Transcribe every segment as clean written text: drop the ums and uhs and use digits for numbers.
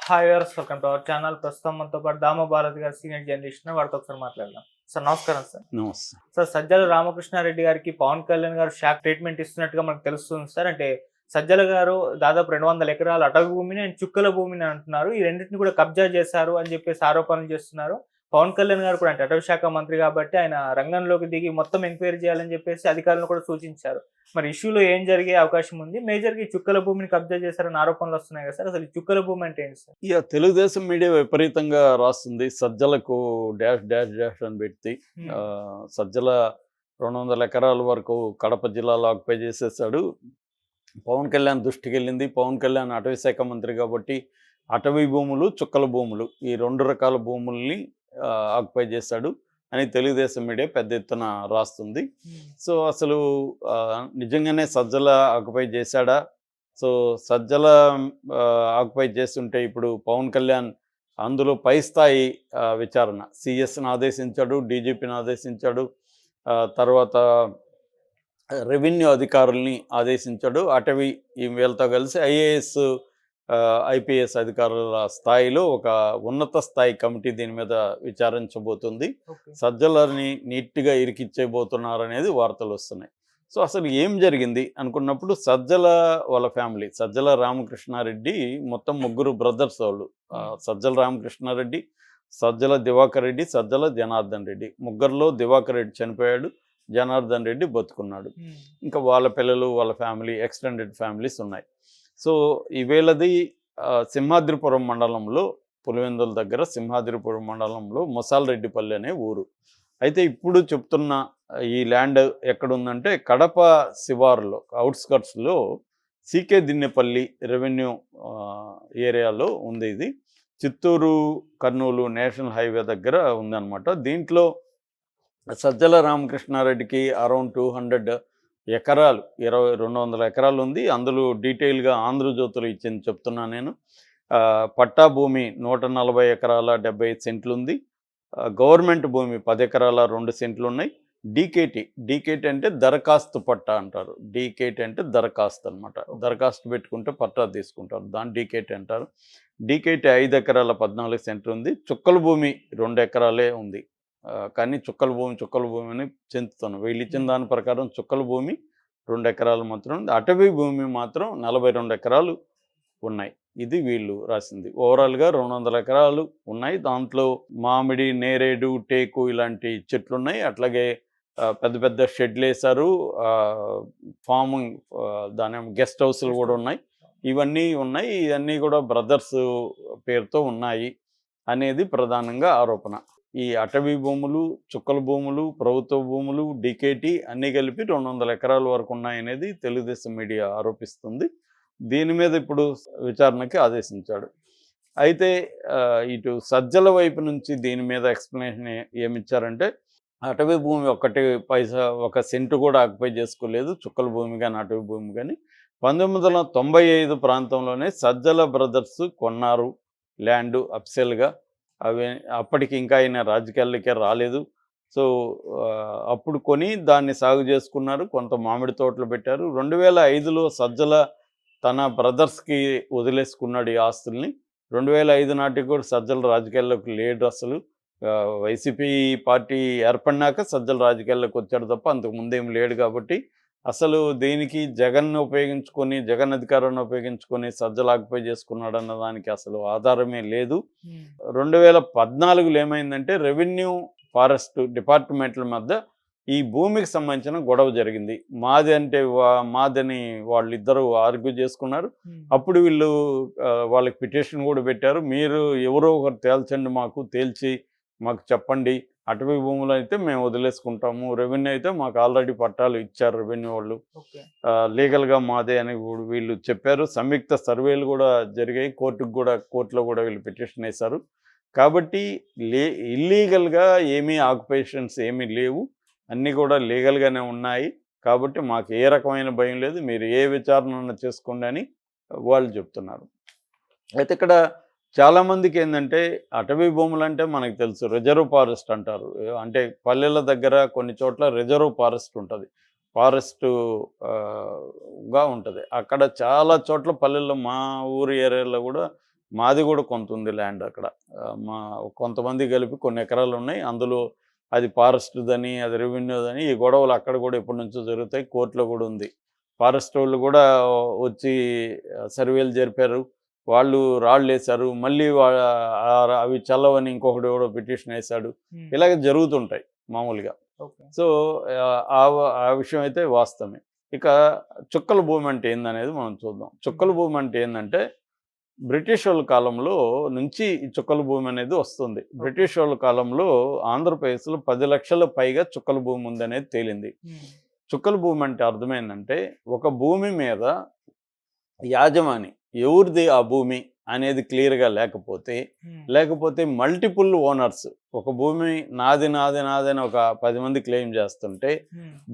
Hi viewers, welcome to our channel. ప్రస్తుతం మనతో పాటు దామ భారత్ గారు సీనియర్ జర్నలిస్ట్ వారితో ఒకసారి మాట్లాడదాం. సార్ నమస్కారం సార్. నమస్తే. సార్, సజ్జల రామకృష్ణారెడ్డి గారికి పవన్ కళ్యాణ్ గారు షాక్ ట్రీట్మెంట్ ఇస్తున్నట్టుగా మనకు తెలుస్తుంది సార్. అంటే సజ్జల గారు దాదాపు 200 ఎకరాల అటవీ భూమిని అండ్ చుక్కల భూమిని అంటున్నారు. ఈ రెండింటిని కూడా కబ్జా చేశారు అని చెప్పేసి ఆరోపణలు చేస్తున్నారు. పవన్ కళ్యాణ్ గారు కూడా అంటే అటవీ శాఖ మంత్రి కాబట్టి ఆయన రంగంలోకి దిగి మొత్తం ఎంక్వైరీ చేయాలని చెప్పేసి అధికారులను కూడా సూచించారు. మరి ఇష్యూలో ఏం జరిగే అవకాశం ఉంది? మేజర్‌గా ఈ చుక్కల భూమిని కబ్జా చేశారని ఆరోపణలు వస్తున్నాయి కదా సార్. అసలు ఈ చుక్కల భూమి అంటే ఏంటి సార్? తెలుగుదేశం మీడియా విపరీతంగా రాస్తుంది. సజ్జలకు డాష్ డాష్ డాష్ అని పెట్టి హ్మ్. సజ్జల 200 ఎకరాల వరకు కడప జిల్లాలో ఆక్యుపై చేసేసాడు. పవన్ కళ్యాణ్ దృష్టికి వెళ్ళింది. పవన్ కళ్యాణ్ అటవీ శాఖ మంత్రి కాబట్టి అటవీ భూములు, చుక్కల భూములు ఈ 2 రకాల భూముల్ని ఆక్యుపై చేశాడు అని తెలుగుదేశం మీడియా పెద్ద ఎత్తున రాస్తుంది. హ్మ్. సో అసలు నిజంగానే సజ్జల ఆక్యుపై చేశాడా? సో సజ్జల ఆక్యుపై చేస్తుంటే ఇప్పుడు పవన్ కళ్యాణ్ అందులో పై స్థాయి విచారణ సిఎస్ని ఆదేశించాడు, డీజీపీని ఆదేశించాడు, తర్వాత రెవెన్యూ అధికారుల్ని ఆదేశించాడు. అటవీ వీళ్ళతో కలిసి ఐఏఎస్ ఐపీఎస్ అధికారుల స్థాయిలో ఒక ఉన్నత స్థాయి కమిటీ దీని మీద విచారించబోతుంది. ఓకే. సజ్జలని నీట్గా ఇరికిచ్చేయబోతున్నారనేది వార్తలు వస్తున్నాయి. సో అసలు ఏం జరిగింది అనుకున్నప్పుడు సజ్జల వాళ్ళ ఫ్యామిలీ, సజ్జల రామకృష్ణారెడ్డి మొత్తం 3 బ్రదర్స్ వాళ్ళు. సజ్జల రామకృష్ణారెడ్డి, సజ్జల దివాకర్ రెడ్డి, సజ్జల జనార్దన్ రెడ్డి. ముగ్గురులో దివాకర్ రెడ్డి చనిపోయాడు, జనార్దన్ రెడ్డి బతుకున్నాడు. హ్మ్. ఇంకా వాళ్ళ పిల్లలు, వాళ్ళ ఫ్యామిలీ, ఎక్స్టెండెడ్ ఫ్యామిలీస్ ఉన్నాయి. సో ఈవేళది సింహాద్రిపురం మండలంలో, పులివెందుల దగ్గర సింహాద్రిపురం మండలంలో మొసాలరెడ్డిపల్లి అనే ఊరు. అయితే ఇప్పుడు చెప్తున్న ఈ ల్యాండ్ ఎక్కడుందంటే కడప శివారులో, అవుట్స్కట్స్లో సీకే దిన్నెపల్లి రెవెన్యూ ఏరియాలో ఉంది. ఇది చిత్తూరు కర్నూలు నేషనల్ హైవే దగ్గర ఉందన్నమాట. దీంట్లో సజ్జల రామకృష్ణారెడ్డికి అరౌండ్ 200 ఎకరాలు, 200 ఎకరాలు ఉంది. అందులో డీటెయిల్గా ఆంధ్రజ్యోతిలో ఇచ్చింది చెప్తున్నా నేను. పట్టా భూమి 140 ఎకరాల 75 సెంట్లు ఉంది. గవర్నమెంట్ భూమి 10 ఎకరాల 2 సెంట్లు ఉన్నాయి. డీకేటీ అంటే దరఖాస్తు పట్టా అంటారు. డీకేటీ అంటే దరఖాస్తు అనమాట. దరఖాస్తు పెట్టుకుంటే పట్టా తీసుకుంటారు, దాన్ని డీకేటీ అంటారు. డీకేటీ 5 ఎకరాల 14 సెంట్లు ఉంది. చుక్కల భూమి 2 ఎకరాలే ఉంది. కానీ చుక్కల భూమి అని చెందుతున్నాం. వీళ్ళు ఇచ్చిన దాని ప్రకారం చుక్కల భూమి 2 ఎకరాలు మాత్రం ఉంది. అటవీ భూమి మాత్రం 42 ఎకరాలు ఉన్నాయి. ఇది వీళ్ళు రాసింది. ఓవరాల్గా 200 ఎకరాలు ఉన్నాయి. దాంట్లో మామిడి, నేరేడు, టేకు ఇలాంటి చెట్లు ఉన్నాయి. అట్లాగే పెద్ద పెద్ద షెడ్లు వేశారు. ఫార్మింగ్, దాని గెస్ట్ హౌస్లు కూడా ఉన్నాయి. ఇవన్నీ ఉన్నాయి. ఇవన్నీ కూడా బ్రదర్స్ పేరుతో ఉన్నాయి అనేది ప్రధానంగా ఆరోపణ. ఈ అటవీ భూములు, చుక్కల భూములు, ప్రభుత్వ భూములు, డీకేటీ అన్నీ కలిపి 200 ఎకరాల వరకు ఉన్నాయనేది తెలుగుదేశం మీడియా ఆరోపిస్తుంది. దీని మీద ఇప్పుడు విచారణకి ఆదేశించాడు. అయితే ఇటు సజ్జల వైపు నుంచి దీని మీద ఎక్స్ప్లెనేషన్ ఏమిచ్చారంటే అటవీ భూమి 1 పైసా 1 సెంటు కూడా ఆక్యుపై చేసుకోలేదు, చుక్కల భూమి కానీ అటవీ భూమి కానీ. 1995 ప్రాంతంలోనే సజ్జల బ్రదర్స్ కొన్నారు ల్యాండ్ అఫ్సెల్గా. అవి అప్పటికి ఇంకా ఆయన రాజకీయాలకే రాలేదు. సో అప్పుడు కొని దాన్ని సాగు చేసుకున్నారు. కొంత మామిడి తోటలు పెట్టారు. 2005లో సజ్జల తన బ్రదర్స్కి వదిలేసుకున్నాడు ఈ ఆస్తుల్ని. 2005 నాటికి కూడా సజ్జల రాజకీయాల్లోకి లేడు అసలు. వైసీపీ పార్టీ ఏర్పడినాక సజ్జల రాజకీయాల్లోకి వచ్చాడు తప్ప అంతకు ముందేం లేడు. కాబట్టి అసలు దీనికి జగన్ను ఉపయోగించుకొని, జగన్ అధికారాన్ని ఉపయోగించుకొని సజ్జలు ఆక్యుపై చేసుకున్నాడు అన్న దానికి అసలు ఆధారమే లేదు. 2014లో ఏమైందంటే రెవెన్యూ, ఫారెస్ట్ డిపార్ట్మెంట్ల మధ్య ఈ భూమికి సంబంధించిన గొడవ జరిగింది. మాది అంటే మాదని వాళ్ళిద్దరూ ఆర్గ్యూ చేసుకున్నారు. అప్పుడు వీళ్ళు వాళ్ళకి పిటిషన్ కూడా పెట్టారు. మీరు ఎవరో ఒకరు తేల్చండి, తేల్చి మాకు చెప్పండి. అటవీ భూములు అయితే మేము వదిలేసుకుంటాము, రెవెన్యూ అయితే మాకు ఆల్రెడీ పట్టాలు ఇచ్చారు రెవెన్యూ వాళ్ళు, లీగల్గా మాదే అని వీళ్ళు చెప్పారు. సంయుక్త సర్వేలు కూడా జరిగాయి. కోర్టులో కూడా వీళ్ళు పిటిషన్ వేశారు. కాబట్టి ఇల్లీగల్గా ఏమీ ఆక్యుపేషన్స్ ఏమీ లేవు, అన్నీ కూడా లీగల్గానే ఉన్నాయి. కాబట్టి మాకు ఏ రకమైన భయం లేదు, మీరు ఏ విచారణ చేసుకోండి అని వాళ్ళు చెప్తున్నారు. అయితే ఇక్కడ చాలామందికి ఏంటంటే అటవీ భూములు అంటే మనకు తెలుసు, రిజర్వ్ ఫారెస్ట్ అంటారు. అంటే పల్లెల దగ్గర కొన్ని చోట్ల రిజర్వ్ ఫారెస్ట్ ఉంటుంది, గా ఉంటుంది. అక్కడ చాలా చోట్ల పల్లెల్లో, మా ఊరి ఏరియాలో కూడా మాది కూడా కొంత ఉంది ల్యాండ్ అక్కడ. మా కొంతమంది కలిపి కొన్ని ఎకరాలు ఉన్నాయి. అందులో అది ఫారెస్ట్‌దని, అది రెవెన్యూదని ఈ గొడవలు అక్కడ కూడా ఎప్పటి నుంచో జరుగుతాయి. కోర్టులో కూడా ఉంది. ఫారెస్ట్ వాళ్ళు కూడా వచ్చి సర్వేలు జరిపారు. వాళ్ళు రాళ్ళేశారు. మళ్ళీ అవి చల్లవని ఇంకొకడు ఎవడో పిటిషన్ వేశాడు. ఇలాగ జరుగుతుంటాయి మామూలుగా. ఓకే. సో, ఆ విషయం అయితే వాస్తవమే. ఇక చుక్కల భూమి అంటే ఏందనేది మనం చూద్దాం. చుక్కల భూమి అంటే ఏందంటే, బ్రిటిష్ వాళ్ళ కాలంలో నుంచి ఈ చుక్కల భూమి అనేది వస్తుంది. బ్రిటిష్ వాళ్ళ కాలంలో ఆంధ్రప్రదేశ్‌లో 10 లక్షల పైగా చుక్కల భూమి ఉందనేది తేలింది. చుక్కల భూమి అంటే అర్థమైందంటే, ఒక భూమి మీద యాజమాని ఎవరిది ఆ భూమి అనేది క్లియర్‌గా లేకపోతే మల్టిపుల్ ఓనర్స్, ఒక భూమి నాది నాది నాది అని ఒక 10 మంది క్లెయిమ్ చేస్తుంటే,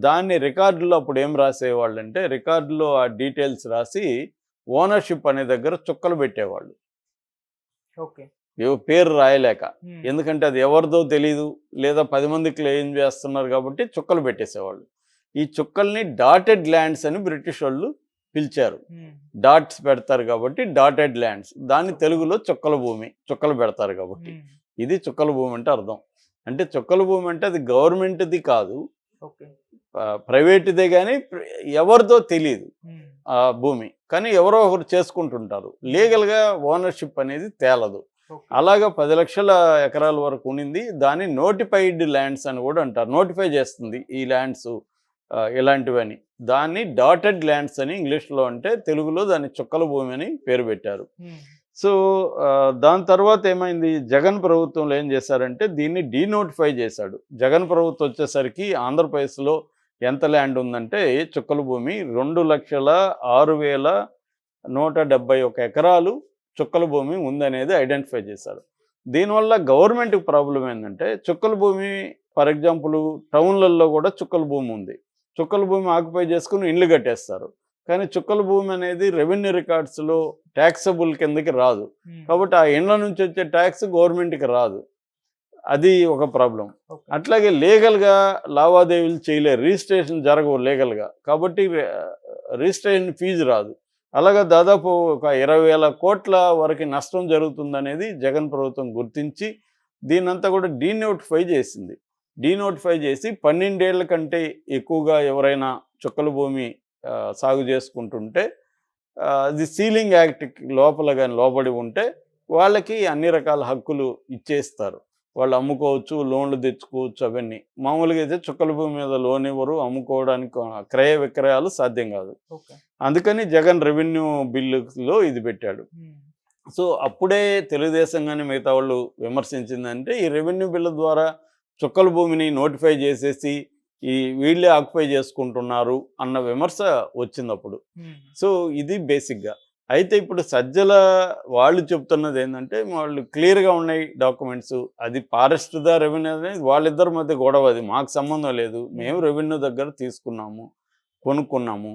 దాన్ని రికార్డులో అప్పుడు ఏం రాసేవాళ్ళంటే, రికార్డులో ఆ డీటెయిల్స్ రాసి ఓనర్‌షిప్ అనే దగ్గర చుక్కలు పెట్టేవాళ్ళు. ఓకే. పేరు రాయలేక. ఎందుకంటే అది ఎవరిదో తెలీదు, లేదా 10 మంది క్లెయిమ్ చేస్తున్నారు కాబట్టి చుక్కలు పెట్టేసేవాళ్ళు. ఈ చుక్కల్ని డాటెడ్ ల్యాండ్స్ అని బ్రిటిష్ వాళ్ళు పిలిచారు. డాట్స్ పెడతారు కాబట్టి డాటెడ్ ల్యాండ్స్. దాన్ని తెలుగులో చుక్కల భూమి, చుక్కలు పెడతారు కాబట్టి. ఇది చుక్కల భూమి అంటే అర్థం. అంటే చుక్కల భూమి అంటే అది గవర్నమెంట్‌ది కాదు, ప్రైవేట్‌దే, కానీ ఎవరిదో తెలియదు ఆ భూమి. కానీ ఎవరో ఒకరు చేసుకుంటుంటారు. లీగల్‌గా ఓనర్‌షిప్ అనేది తేలదు. అలాగా 10 లక్షల ఎకరాల వరకు ఉండింది. దాన్ని నోటిఫైడ్ ల్యాండ్స్ అని కూడా అంటారు. నోటిఫై చేస్తుంది ఈ ల్యాండ్స్ ఇలాంటివని. దాన్ని డాటెడ్ ల్యాండ్స్ అని ఇంగ్లీష్లో, అంటే తెలుగులో దాన్ని చుక్కల భూమి అని పేరు పెట్టారు. సో, దాని తర్వాత ఏమైంది, జగన్ ప్రభుత్వంలో ఏం చేశారంటే దీన్ని డీనోటిఫై చేశాడు. జగన్ ప్రభుత్వం వచ్చేసరికి ఆంధ్రప్రదేశ్లో ఎంత ల్యాండ్ ఉందంటే, చుక్కల భూమి 2,06,171 ఎకరాలు చుక్కల భూమి ఉందనేది ఐడెంటిఫై చేశారు. దీనివల్ల గవర్నమెంట్కి ప్రాబ్లం ఏంటంటే, చుక్కల భూమి ఫర్ ఎగ్జాంపుల్ టౌన్లలో కూడా చుక్కల భూమి ఉంది. చుక్కల భూమి ఆక్యుపై చేసుకుని ఇళ్ళు కట్టేస్తారు. కానీ చుక్కల భూమి అనేది రెవెన్యూ రికార్డ్స్లో ట్యాక్సబుల్ కిందకి రాదు. కాబట్టి ఆ ఇండ్ల నుంచి వచ్చే ట్యాక్స్ గవర్నమెంట్కి రాదు. అది ఒక ప్రాబ్లం. అట్లాగే లీగల్గా లావాదేవీలు చేయలేరు, రిజిస్ట్రేషన్ జరగవు లీగల్గా. కాబట్టి రిజిస్ట్రేషన్ ఫీజు రాదు. అలాగా దాదాపు ఒక 20,000 కోట్ల వరకు నష్టం జరుగుతుందనేది జగన్ ప్రభుత్వం గుర్తించి దీన్నంతా కూడా డీనోటిఫై చేసింది. డీనోటిఫై చేసి 12 ఏళ్ల కంటే ఎక్కువగా ఎవరైనా చుక్కల భూమి సాగు చేసుకుంటుంటే, అది సీలింగ్ యాక్ట్ లోపల కానీ లోబడి ఉంటే వాళ్ళకి అన్ని రకాల హక్కులు ఇచ్చేస్తారు. వాళ్ళు అమ్ముకోవచ్చు, లోన్లు తెచ్చుకోవచ్చు. అవన్నీ మామూలుగా అయితే చుక్కల భూమి మీద లోన్ ఇవ్వరు, అమ్ముకోవడానికి క్రయ విక్రయాలు సాధ్యం కాదు. అందుకని జగన్ రెవెన్యూ బిల్లులో ఇది పెట్టాడు. సో, అప్పుడే తెలుగుదేశం కానీ మిగతా వాళ్ళు విమర్శించిందంటే, ఈ రెవెన్యూ బిల్లు ద్వారా చుక్కల భూమిని నోటిఫై చేసేసి వీళ్ళే ఆక్యుపై చేసుకుంటున్నారు అన్న విమర్శ వచ్చింది అప్పుడు. సో, ఇది బేసిక్గా. అయితే ఇప్పుడు సజ్జల వాళ్ళు చెప్తున్నది ఏంటంటే, వాళ్ళు క్లియర్గా ఉన్నాయి డాక్యుమెంట్స్. అది ఫారెస్ట్దా రెవెన్యూ అనేది వాళ్ళిద్దరి మధ్య గొడవ, అది మాకు సంబంధం లేదు. మేము రెవెన్యూ దగ్గర తీసుకున్నాము, కొనుక్కున్నాము.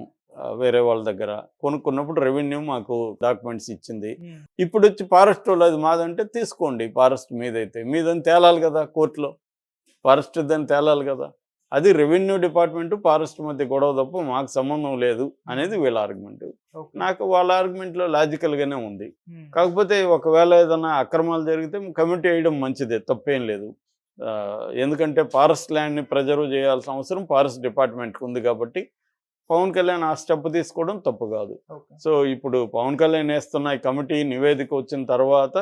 వేరే వాళ్ళ దగ్గర కొనుక్కున్నప్పుడు రెవెన్యూ మాకు డాక్యుమెంట్స్ ఇచ్చింది. ఇప్పుడు వచ్చి ఫారెస్ట్ వాళ్ళు అది మాదంటే తీసుకోండి, ఫారెస్ట్ మీదైతే మీదని తేలాలి కదా కోర్టులో. ఫారెస్ట్ దాన్ని తేలాలి కదా. అది రెవెన్యూ డిపార్ట్మెంట్ ఫారెస్ట్ మధ్య గొడవ తప్ప మాకు సంబంధం లేదు అనేది వీళ్ళ ఆర్గ్యుమెంట్. నాకు వాళ్ళ ఆర్గ్యుమెంట్లో లాజికల్గానే ఉంది. కాకపోతే ఒకవేళ ఏదైనా అక్రమాలు జరిగితే కమిటీ వేయడం మంచిదే, తప్పేం లేదు. ఎందుకంటే ఫారెస్ట్ ల్యాండ్ని ప్రిజర్వ్ చేయాల్సిన అవసరం ఫారెస్ట్ డిపార్ట్మెంట్కి ఉంది కాబట్టి పవన్ కళ్యాణ్ ఆ స్టెప్ తీసుకోవడం తప్పు కాదు. సో, ఇప్పుడు పవన్ కళ్యాణ్ వేస్తున్న ఈ కమిటీ నివేదిక వచ్చిన తర్వాత